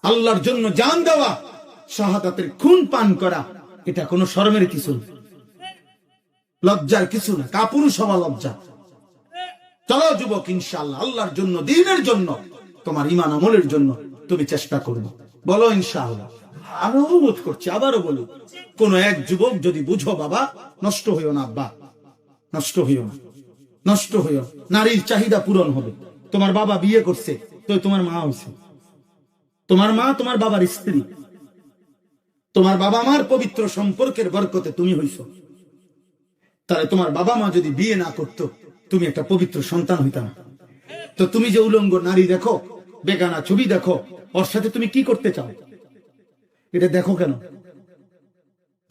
আল্লাহর জন্য জান দেওয়া, শাহাদাতের খুন পান করা, এটা কোনো শরমের কিছু না, লজ্জার কিছু না, কাপুরুষ হওয়া লজ্জা। চলো যুবক, ইনশাআল্লাহ আল্লাহর জন্য, দ্বীনের জন্য, তোমার ঈমান আমলের জন্য তুমি চেষ্টা করবে। বলো ইনশাআল্লাহ। আমি অনুরোধ করছি, আবারও বলি, কোন এক যুবক যদি বুঝো, বাবা নষ্ট হইও না, আব্বা নষ্ট হইও না, নষ্ট হইও। নারীর চাহিদা পূরণ হবে। তোমার বাবা বিয়ে করছে, তো তোমার মা হয়েছে, তোমার মা তোমার বাবার স্ত্রী, তোমার বাবা মার পবিত্র সম্পর্কের বরকতে তুমি হইছো। তাহলে তোমার বাবা মা যদি বিয়ে না করতো, তুমি একটা পবিত্র সন্তান হইতা না। তো তুমি যে উলঙ্গ নারী দেখো, বেগানা ছবি দেখো, ওর সাথে তুমি কি করতে চাও? এটা দেখো কেন?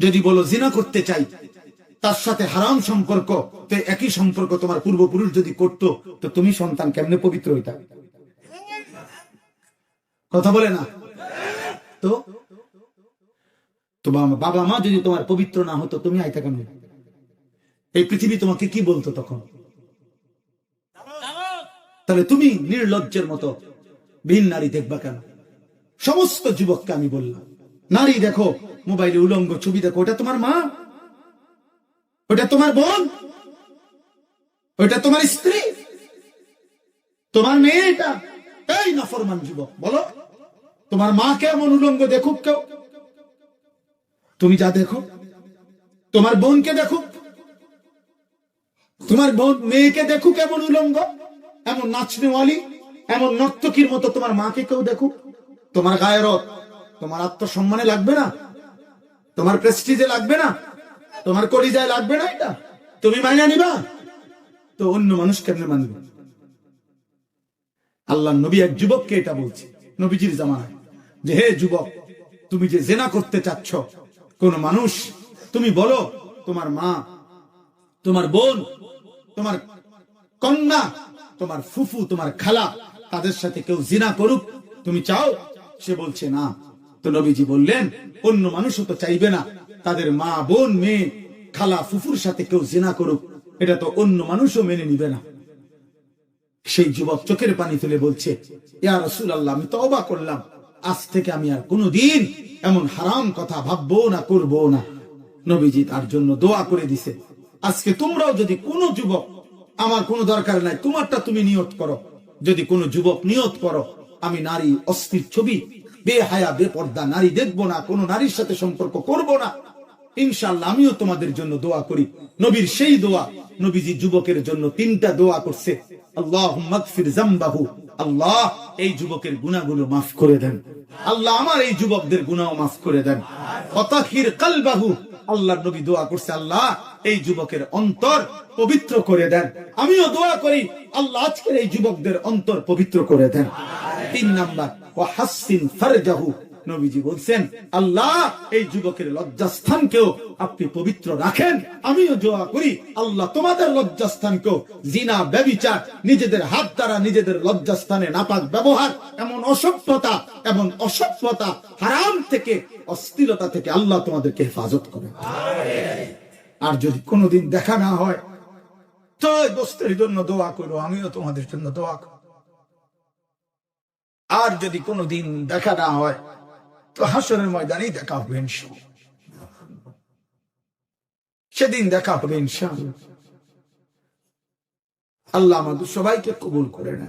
যদি বলো জিনা করতে চাই, তার সাথে হারাম সম্পর্ক, তো একই সম্পর্ক তোমার পূর্বপুরুষ যদি করত, তো তুমি সন্তান কেমনে পবিত্র হইতা? কথা বলে না তো? তো বাবা মা যদি তোমার পবিত্র না হতো, তুমি আইতা কেন? এই পৃথিবী তোমাকে কি বলতো তখন? তাহলে তুমি নির্লজ্জের মতো ভিন নারী দেখবা কেন? সমস্ত যুবককে আমি বললাম, নারী দেখো, মোবাইলে উলঙ্গ ছবি দেখো, ওটা তোমার মা, ওটা তোমার বোন, ওটা তোমার স্ত্রী, তোমার মেয়ে। এটা এই নাফরমান যুবক, বলো তোমার মা কেমন উলঙ্গ দেখুক কেউ? তুমি যা দেখো, তোমার বোনকে দেখুক, তোমার বোন মেয়েকে দেখুক এমন উলঙ্গ, এমন নাচনেওয়ালি, এমন নর্তকীর মতো তোমার মাকে কেউ দেখুক। তোমার গায়রত, তোমার আত্মসম্মানে লাগবে না? তোমার প্রেস্টিজে লাগবে না? তোমার কলিজায় লাগবে না? এটা তুমি মাইনা নিবা? তো অন্য মানুষ কেমনে মানবে? আল্লাহ নবী এক যুবককে এটা বলছে নবীজির জামানায়, যে হে যুবক, তুমি যে জেনা করতে চাচ্ছ, কোন মানুষ, তুমি বলো তোমার মা, তোমার বোন, তোমার কন্যা, তোমার ফুফু, তোমার খালা, তাদের সাথে কেউ জিনা করুক, তুমি চাও? সে বলছে না। তো নবীজি বললেন, অন্য মানুষও তো চাইবে না তাদের মা, বোন, মেয়ে, খালা, ফুফুর সাথে কেউ জিনা করুক, এটা তো অন্য মানুষও মেনে নিবে না। সেই যুবক চোখের পানি ফেলে বলছে, ইয়া রাসূলুল্লাহ, আমি তওবা করলাম, আজ থেকে আমি আর কোনোদিন এমন হারাম কথা ভাববো না, করবো না। নবীজি তার জন্য দোয়া করে দিছে। আজকে তোমরাও যদি কোনো যুবক, আমার কোনো দরকার নাই, তোমারটা তুমি নিয়ত করো, যদি কোনো যুবক নিয়ত করো, আমি নারী অস্থির ছবি, বেহায়া বেপর্দা নারী দেখবো না, কোনো নারীর সাথে সম্পর্ক করব না, ইনশাআল্লাহ আমিও তোমাদের জন্য দোয়া করি। নবীর সেই দোয়া, নবীজি যুবকের জন্য 3টা দোয়া করছে। আল্লাহুম্মা গফির যামবাহু, আল্লাহ এই যুবকের গুনাহগুলো মাফ করে দেন, আল্লাহ আমার এই যুবকদের গুনাহ মাফ করে দেন। ওয়াতাহির কলবাহু, আল্লাহর নবী দোয়া করছে, আল্লাহ এই যুবকের অন্তর পবিত্র করে দেন। আমিও দোয়া করি, আল্লাহ আজকের এই যুবকদের অন্তর পবিত্র করে দেন। 3 নাম্বার, ওয়াহাসসিন ফারজাহু, নবীজি বলছেন, আল্লাহ এই যুবকের লজ্জাস্থানকেও আপনি পবিত্র রাখেন। আমিও দোয়া করি, আল্লাহ তোমাদের লজ্জাস্থানকেও জিনা, ব্যভিচার, নিজেদের হাত দ্বারা নিজেদের লজ্জাস্থানে নাপাক ব্যবহার, এমন অসভ্যতা, এমন অসভ্যতা, হারাম থেকে, অশ্লীলতা থেকে আল্লাহ তোমাদেরকে হেফাজত করেন। আর যদি কোনোদিন দেখা না হয়, তো দোস্তের জন্য দোয়া করো, আমিও তোমাদের জন্য দোয়া করো। আর যদি কোনোদিন দেখা না হয়, তো হাসরের ময়দানেই দেখা হবে ইনশাআল্লাহ, সেদিন দেখা হবে ইনশাআল্লাহ। আল্লাহ আমাদের সবাইকে কবুল করে না।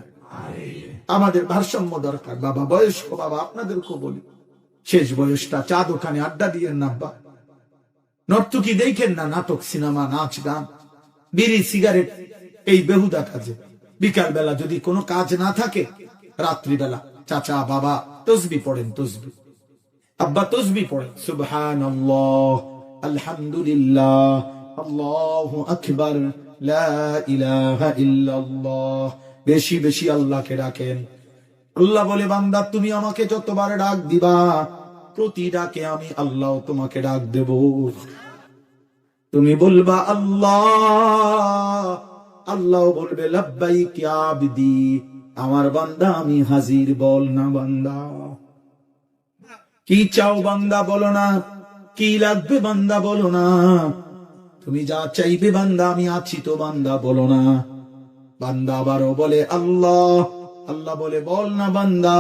আমাদের ভারসাম্য দরকার। বাবা বয়স্ক, বাবা আপনাদেরকে বলি, শেষ বয়সটা চা দোকানে আড্ডা দিয়ে না, বা নর্তকী দেখেন না, নাটক, সিনেমা, নাচ, গান, বিড়ি, সিগারেট, এই বেহুদা কাজে বিকাল বেলা যদি কোনো কাজ না থাকে, রাত্রিবেলা চাচা, বাবা তসবিহ পড়েন, তসবিহ, আব্বা তসবিহ পড়েন, সুবহানাল্লাহ, আলহামদুলিল্লাহ, আল্লাহু আকবার, লা ইলাহা ইল্লাল্লাহ। বেশি বেশি আল্লাহকে ডাকেন। আল্লাহ বলে, বান্দা তুমি আমাকে যতবার ডাক দিবা, প্রতি ডাকে আমি আল্লাহ তোমাকে ডাক দেব। তুমি বলবা আল্লাহ, আল্লাহ বলবে লাব্বাইক ইয়া আবদি, আমার বান্দা আমি হাজির, বল না বান্দা কি চাও, বান্দা বলো না, কি লাগবে বান্দা বলো না, তুমি যা চাইবে বান্দা আমি আছি তো বান্দা বলো না। বান্দা আবারও বলে আল্লাহ, আল্লাহ বলে বল না বান্দা,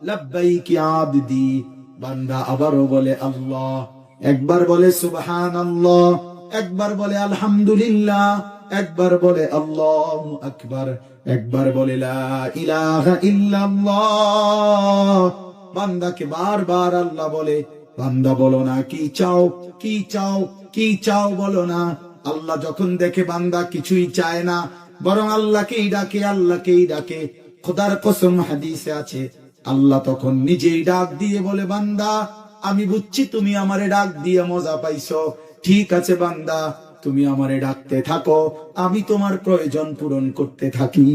লাব্বাইক ইয়া আবদি, বান্দা আবারও বলে আল্লাহ, একবার বলে সুবহানাল্লাহ, একবার বলে আলহামদুলিল্লাহ, একবার বলে আল্লাহু আকবার, একবার বলে লা ইলাহা ইল্লাল্লাহ। বান্দাকে বারবার আল্লাহ বলে, বান্দা বলো না কি চাও, কি চাও, কি চাও বলো না। আল্লাহ যখন দেখে বান্দা কিছুই চায় না, বরং আল্লাহকেই ডাকে, আল্লাহকেই ডাকে, খোদার কসম হাদিসে আছে, আল্লাহ তখন নিজেই ডাক দিয়ে বলে, বান্দা আমি বুঝছি তুমি আমারে ডাক দিয়ে মজা পাইছো, ঠিক আছে বান্দা তুমি আমারে ডাকতে থাকো, আমি তোমার প্রয়োজন পূরণ করতে থাকি।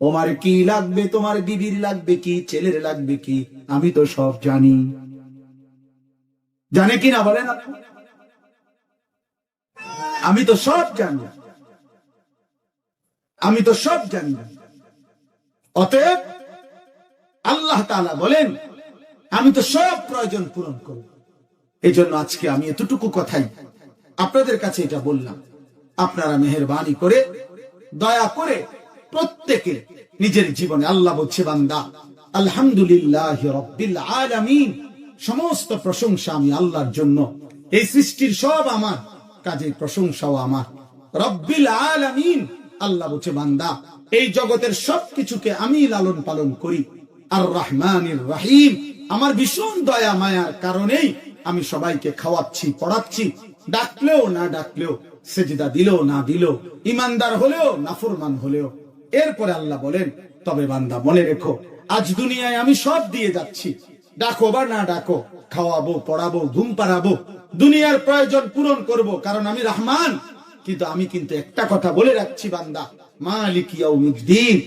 তোমার কি লাগবে, তোমার বিবির লাগবে কি, ছেলের লাগবে কি, আমি তো সব জানি। জানে কি না বলেন? আমি তো সব জানি, আমি তো সব জানি। অতএব আল্লাহ তাআলা বলেন আমি তো সব প্রয়োজন পূরণ করব। এই জন্য আজকে আমি এতটুকু কথাই আপনাদের কাছে এটা বললাম। আপনারা মেহেরবানি করে, দয়া করে প্রত্যেকে নিজের জীবনে, আল্লাহ বলছে বান্দা আলহামদুলিল্লাহি রাব্বিল আলামিন, সমস্ত প্রশংসা আমি আল্লাহর জন্য, এই সৃষ্টির সব আমার, কাজের প্রশংসাও আমার। রব্বিল আলামিন, আল্লাহ বলছে বান্দা এই জগতের সবকিছুকে আমি লালন পালন করি। আর রহমানির রহিম, আমার ভীষণ দয়া মায়ার কারণেই আমি সবাইকে খাওয়াচ্ছি, পড়াচ্ছি, ডাকলেও না ডাকলেও, সেজদা দিলেও না দিলেও, ইমানদার হলেও নাফরমান হলেও। এরপরে আল্লাহ বলেন তবে বান্দা মনে রেখো, আজ দুনিয়ায় আমি সব দিয়ে যাচ্ছি, ডাকো বা না ডাকো, খাওয়াবো, পড়াবো, ঘুম পাড়াবো, দুনিয়ার প্রয়োজন পূরণ করব, কারণ আমি রহমান। কিন্তু আমি কিন্তু একটা কথা বলে রাখছি বান্দা, মালিক ইয়াউমিদ্দিন,